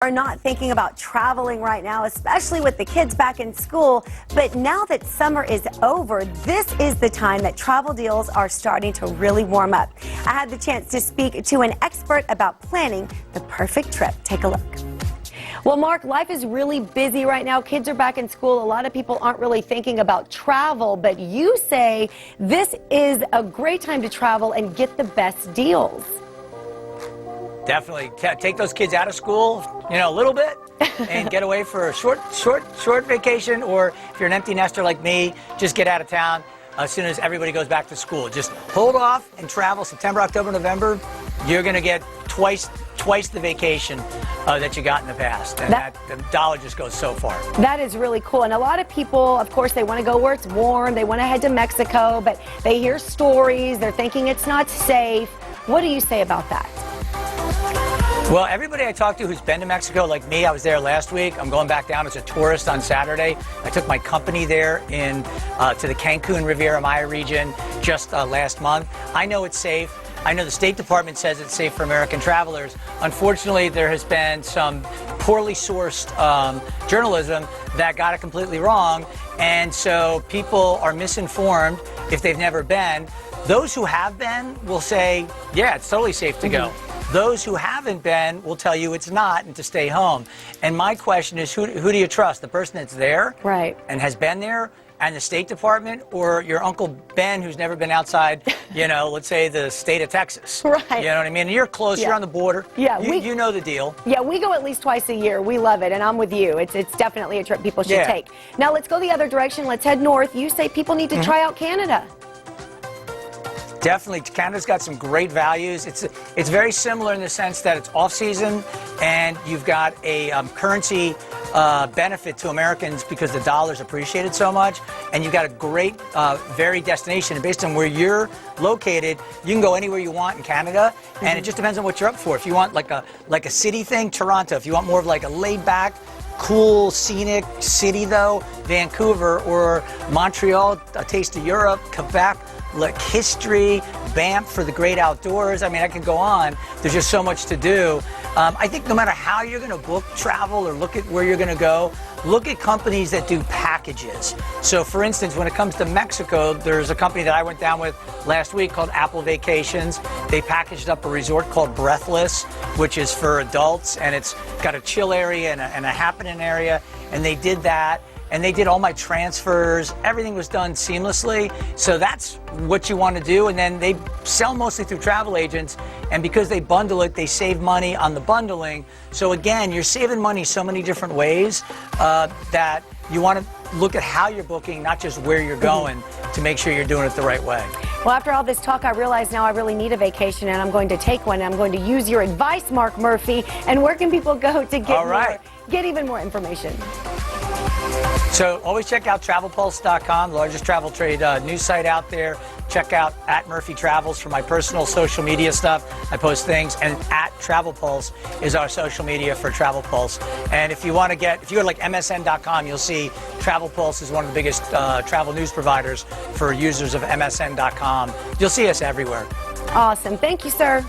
Are not thinking about traveling right now, especially with the kids back in school. But now that summer is over, this is the time that travel deals are starting to really warm up. I had the chance to speak to an expert about planning the perfect trip. Take a look. Well, Mark, life is really busy right now. Kids are back in school. A lot of people aren't really thinking about travel, but you say this is a great time to travel and get the best deals. Definitely take those kids out of school, a little bit, and get away for a short vacation. Or if you're an empty nester like me, just get out of town as soon as everybody goes back to school. Just hold off and travel September, October, November. You're going to get twice the vacation that you got in the past. And the dollar just goes so far. That is really cool. And a lot of people, of course, they want to go where it's warm. They want to head to Mexico, but they hear stories. They're thinking it's not safe. What do you say about that? Well, everybody I talk to who's been to Mexico, like me, I was there last week. I'm going back down as a tourist on Saturday. I took my company there to the Cancun Riviera Maya region just last month. I know it's safe. I know the State Department says it's safe for American travelers. Unfortunately, there has been some poorly sourced journalism that got it completely wrong. And so people are misinformed if they've never been. Those who have been will say, yeah, it's totally safe to go. Those who haven't been will tell you it's not and to stay home. And my question is, who do you trust? The person that's there and has been there, and the State Department, or your Uncle Ben who's never been outside, let's say the state of Texas? Right. You know what I mean? And you're close, you're on the border. Yeah, you know the deal. Yeah, we go at least twice a year. We love it, and I'm with you. It's definitely a trip people should take. Now let's go the other direction. Let's head north. You say people need to try out Canada. Definitely, Canada's got some great values. It's very similar in the sense that it's off-season, and you've got a currency benefit to Americans because the dollar's appreciated so much, and you've got a great, varied destination. And based on where you're located, you can go anywhere you want in Canada, and it just depends on what you're up for. If you want like a city thing, Toronto. If you want more of like a laid-back, cool, scenic city, though, Vancouver, or Montreal, a taste of Europe, Quebec, like history, Banff for the great outdoors. I mean, I could go on. There's just so much to do. I think no matter how you're going to book travel or look at where you're going to go, look at companies that do packages. So, for instance, when it comes to Mexico, there's a company that I went down with last week called Apple Vacations. They packaged up a resort called Breathless, which is for adults, and it's got a chill area and a happening area, and they did that. And they did all my transfers. Everything was done seamlessly. So that's what you want to do. And then they sell mostly through travel agents. And because they bundle it, they save money on the bundling. So again, you're saving money so many different ways that you want to look at how you're booking, not just where you're going, to make sure you're doing it the right way. Well, after all this talk, I realize now I really need a vacation, and I'm going to take one. I'm going to use your advice, Mark Murphy. And where can people go to get even more information? So always check out TravelPulse.com, the largest travel trade news site out there. Check out @MurphyTravels for my personal social media stuff. I post things, and @TravelPulse is our social media for Travel Pulse. And if you go to like MSN.com, you'll see Travel Pulse is one of the biggest travel news providers for users of MSN.com. You'll see us everywhere. Awesome. Thank you, sir.